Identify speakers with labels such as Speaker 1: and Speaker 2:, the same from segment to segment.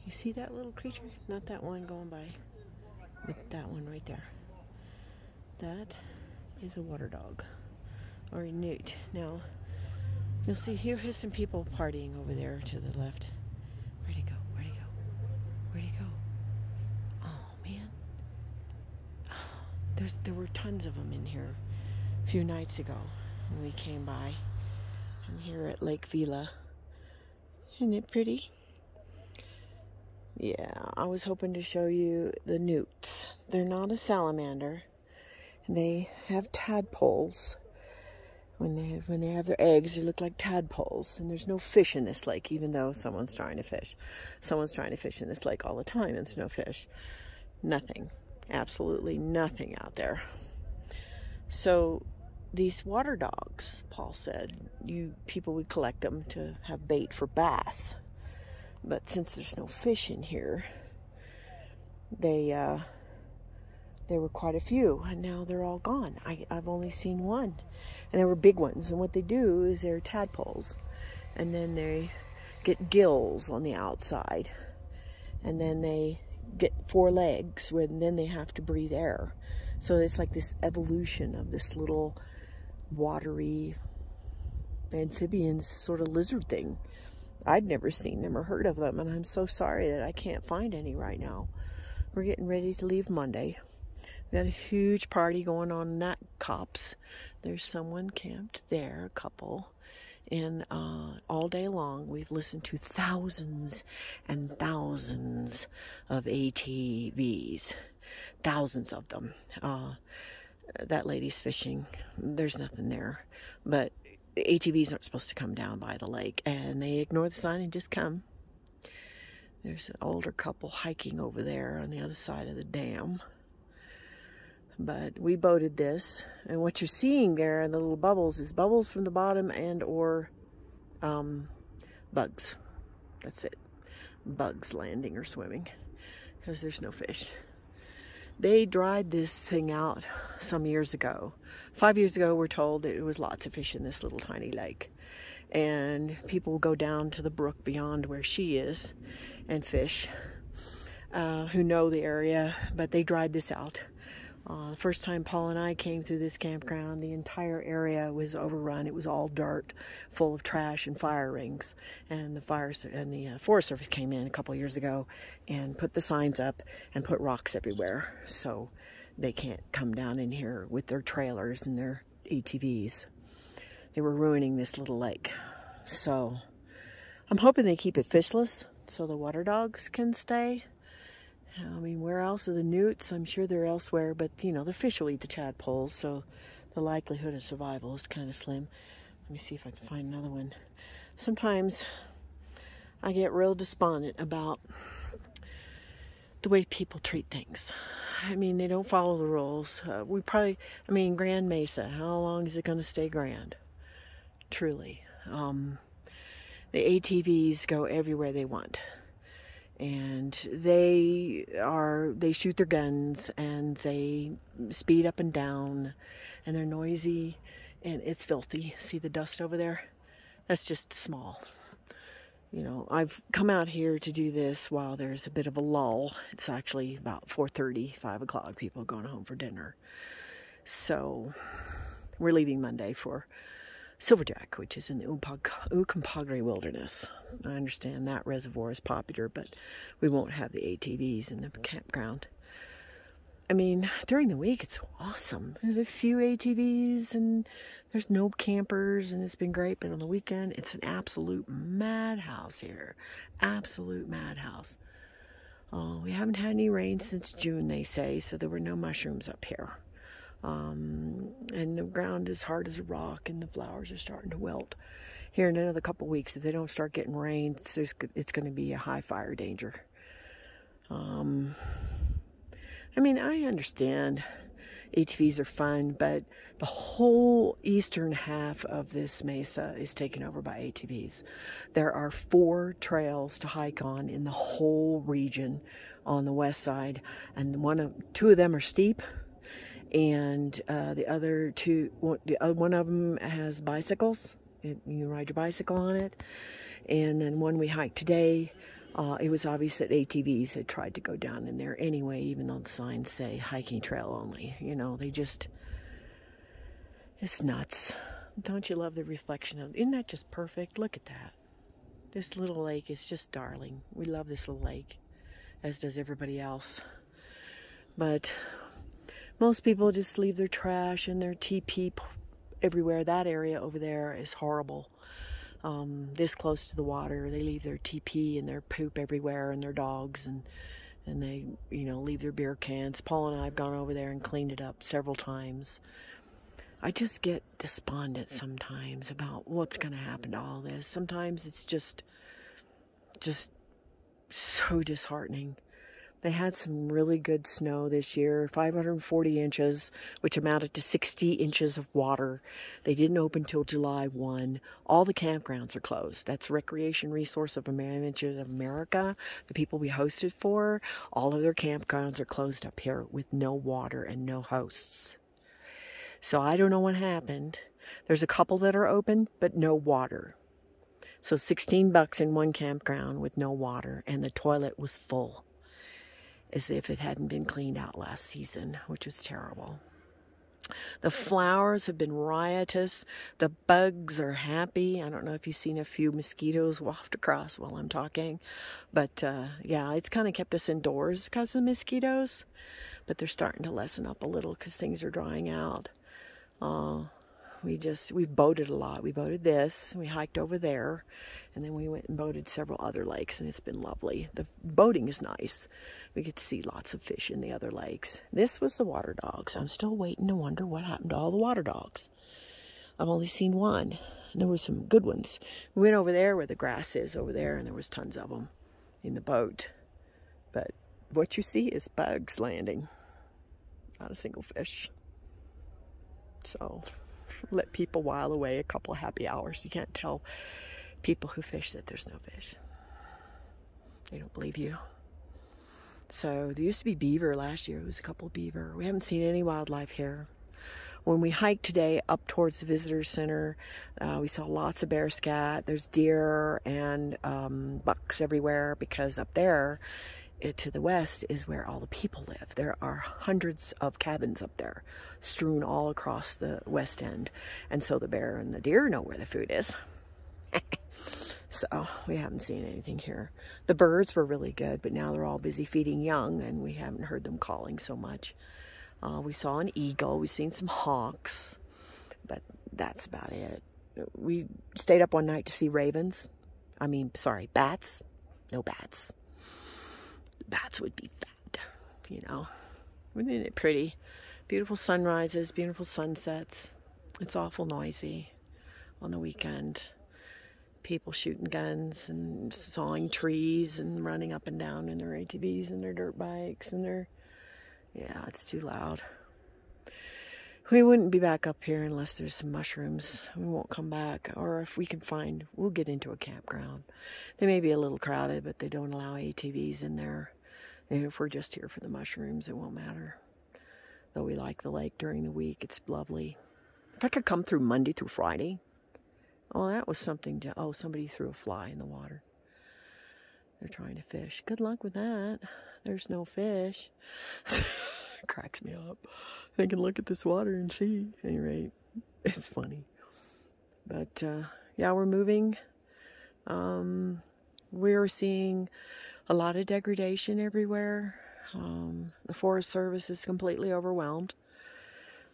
Speaker 1: You see that little creature? Not that one going by, but that one right there. That is a water dog, or a newt. Now, you'll see here's some people partying over there to the left. Where'd he go? Where'd he go? Where'd he go? Oh, man. Oh, there were tons of them in here a few nights ago when we came by. I'm here at Lake Vela. Isn't it pretty? Yeah, I was hoping to show you the newts. They're not a salamander. They have tadpoles. When they have their eggs, they look like tadpoles. And there's no fish in this lake, even though someone's trying to fish. Someone's trying to fish in this lake all the time, and there's no fish. Nothing. Absolutely nothing out there. So these water dogs, Paul said, people would collect them to have bait for bass. But since there's no fish in here, there were quite a few, and now they're all gone. I've only seen one, and they were big ones. And what they do is they're tadpoles, and then they get gills on the outside, and then they get 4 legs, and then they have to breathe air. So it's like this evolution of this little watery amphibian sort of lizard thing. I'd never seen them or heard of them, and I'm so sorry that I can't find any right now. We're getting ready to leave Monday. We got a huge party going on in that copse. There's someone camped there, a couple, and all day long we've listened to thousands and thousands of ATVs. Thousands of them. That lady's fishing. There's nothing there, but the ATVs aren't supposed to come down by the lake, and they ignore the sign and just come. There's an older couple hiking over there on the other side of the dam. But we boated this, and what you're seeing there in the little bubbles is bubbles from the bottom and or bugs. That's it. Bugs landing or swimming, because there's no fish. They dried this thing out some years ago. 5 years ago, we're told that there was lots of fish in this little tiny lake. And people will go down to the brook beyond where she is and fish, who know the area, but they dried this out. The first time Paul and I came through this campground, the entire area was overrun. It was all dirt, full of trash and fire rings. And the Forest Service came in a couple years ago and put the signs up and put rocks everywhere, so they can't come down in here with their trailers and their ATVs. They were ruining this little lake. So I'm hoping they keep it fishless so the water dogs can stay. I mean, where else are the newts? I'm sure they're elsewhere, but, you know, the fish will eat the tadpoles, so the likelihood of survival is kind of slim. Let me see if I can find another one. Sometimes I get real despondent about the way people treat things. I mean, they don't follow the rules. Grand Mesa, how long is it going to stay grand? Truly. The ATVs go everywhere they want. And they shoot their guns, and they speed up and down, and they're noisy, and it's filthy. See the dust over there? That's just small. You know, I've come out here to do this while there's a bit of a lull. It's actually about 4:30, 5 o'clock. People are going home for dinner. So we're leaving Monday for Silverjack, which is in the ucompaghre wilderness. I understand that reservoir is popular, but we won't have the ATVs in the campground. I mean, during the week, it's awesome. There's a few ATVs, and there's no campers, and it's been great. But on the weekend, it's an absolute madhouse here. Absolute madhouse. We haven't had any rain since June, they say, so there were no mushrooms up here. And the ground is hard as a rock, and the flowers are starting to wilt. Here in another couple weeks, if they don't start getting rain, it's going to be a high fire danger. I mean, I understand ATVs are fun, but the whole eastern half of this mesa is taken over by ATVs. There are 4 trails to hike on in the whole region on the west side, and 2 of them are steep. And the other 2, one of them has bicycles. You ride your bicycle on it. And then one we hiked today It was obvious that ATVs had tried to go down in there anyway, even though the signs say hiking trail only. You know, they just, it's nuts. Don't you love the reflection of, isn't that just perfect? Look at that. This little lake is just darling. We love this little lake, as does everybody else. But most people just leave their trash and their TP everywhere. That area over there is horrible. This close to the water, they leave their TP and their poop everywhere, and their dogs, and they, you know, leave their beer cans. Paul and I have gone over there and cleaned it up several times. I just get despondent sometimes about what's going to happen to all this. Sometimes it's just so disheartening. They had some really good snow this year, 540 inches, which amounted to 60 inches of water. They didn't open till July 1. All the campgrounds are closed. That's Recreation Resource of America, the people we hosted for. All of their campgrounds are closed up here with no water and no hosts. So I don't know what happened. There's a couple that are open, but no water. So $16 in one campground with no water, and the toilet was full, as if it hadn't been cleaned out last season, which was terrible. The flowers have been riotous. The bugs are happy. I don't know if you've seen a few mosquitoes waft across while I'm talking. But yeah, it's kind of kept us indoors because of mosquitoes. But they're starting to lessen up a little because things are drying out. We've boated a lot. We boated this, we hiked over there, and then we went and boated several other lakes, and it's been lovely. The boating is nice. We get to see lots of fish in the other lakes. This was the water dogs. I'm still waiting to wonder what happened to all the water dogs. I've only seen one. There were some good ones. We went over there where the grass is over there, and there was tons of them in the boat. But what you see is bugs landing, not a single fish. So let people while away a couple of happy hours. You can't tell people who fish that there's no fish. They don't believe you. So there used to be beaver last year. It was a couple of beaver. We haven't seen any wildlife here. When we hiked today up towards the visitor center, we saw lots of bear scat. There's deer and bucks everywhere, because up there to the west is where all the people live. There are hundreds of cabins up there strewn all across the west end, and so the bear and the deer know where the food is. So we haven't seen anything here. The birds were really good, but now they're all busy feeding young, and we haven't heard them calling so much. We saw an eagle. We've seen some hawks, but that's about it. We stayed up one night to see ravens. Bats. No bats. Bats would be fat, you know. Isn't it pretty? Beautiful sunrises, beautiful sunsets. It's awful noisy on the weekend. People shooting guns and sawing trees and running up and down in their ATVs and their dirt bikes and yeah, it's too loud. We wouldn't be back up here unless there's some mushrooms. We won't come back. Or if we can find, we'll get into a campground. They may be a little crowded, but they don't allow ATVs in there. And if we're just here for the mushrooms, it won't matter. Though we like the lake during the week. It's lovely. If I could come through Monday through Friday. Oh, that was something to, oh, somebody threw a fly in the water. They're trying to fish. Good luck with that. There's no fish. Cracks me up. I can look at this water and see. At any rate, it's funny. But, yeah, we're moving. We're seeing a lot of degradation everywhere. The Forest Service is completely overwhelmed.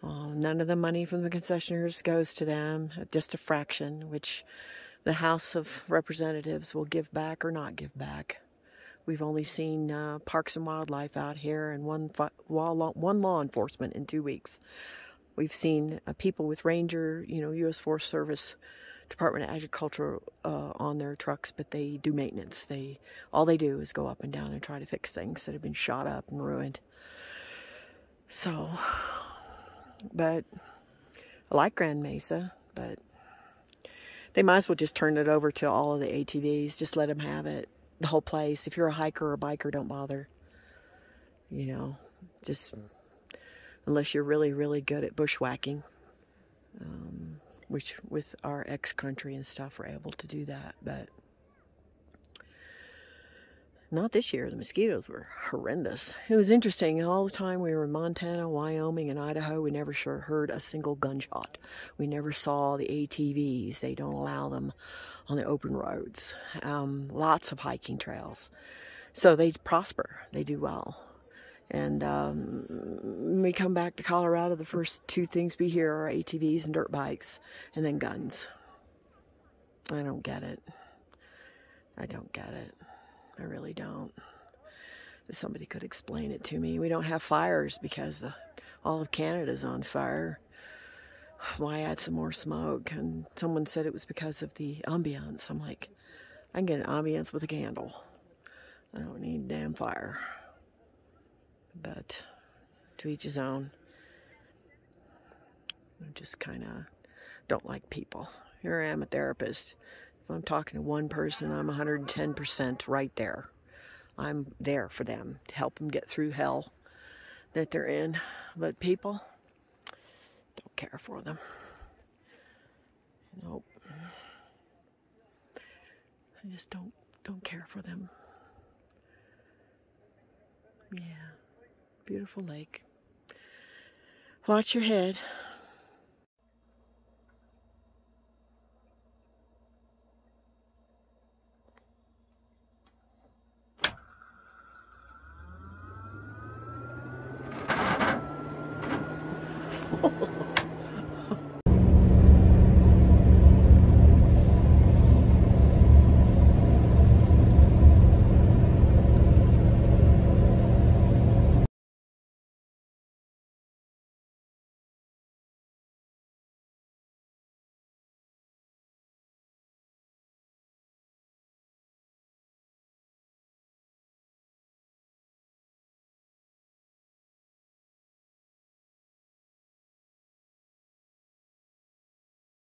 Speaker 1: None of the money from the concessionaires goes to them, just a fraction, which the House of Representatives will give back or not give back. We've only seen Parks and Wildlife out here and one law enforcement in 2 weeks. We've seen people with Ranger, U.S. Forest Service, Department of Agriculture on their trucks, but they do maintenance. All they do is go up and down and try to fix things that have been shot up and ruined. So, but I like Grand Mesa, but they might as well just turn it over to all of the ATVs. Just let them have it. The whole place. If you're a hiker or a biker, don't bother. Just unless you're really, really good at bushwhacking. Which with our ex-country and stuff, we're able to do that. But Not this year. The mosquitoes were horrendous. It was interesting. All the time we were in Montana, Wyoming, and Idaho, we never heard a single gunshot. We never saw the ATVs. They don't allow them on the open roads. Lots of hiking trails. So they prosper. They do well. And when we come back to Colorado, the first two things we hear are ATVs and dirt bikes, and then guns. I don't get it. I don't get it. I really don't. If somebody could explain it to me. We don't have fires because all of Canada's on fire. Why add some more smoke? And someone said it was because of the ambience. I'm like, I can get an ambience with a candle. I don't need a damn fire. But to each his own. I just kind of don't like people. Here I am, a therapist. If I'm talking to one person, I'm 110% right there. I'm there for them to help them get through hell that they're in. But people, don't care for them. Nope. I just don't care for them. Yeah. Beautiful lake. Watch your head.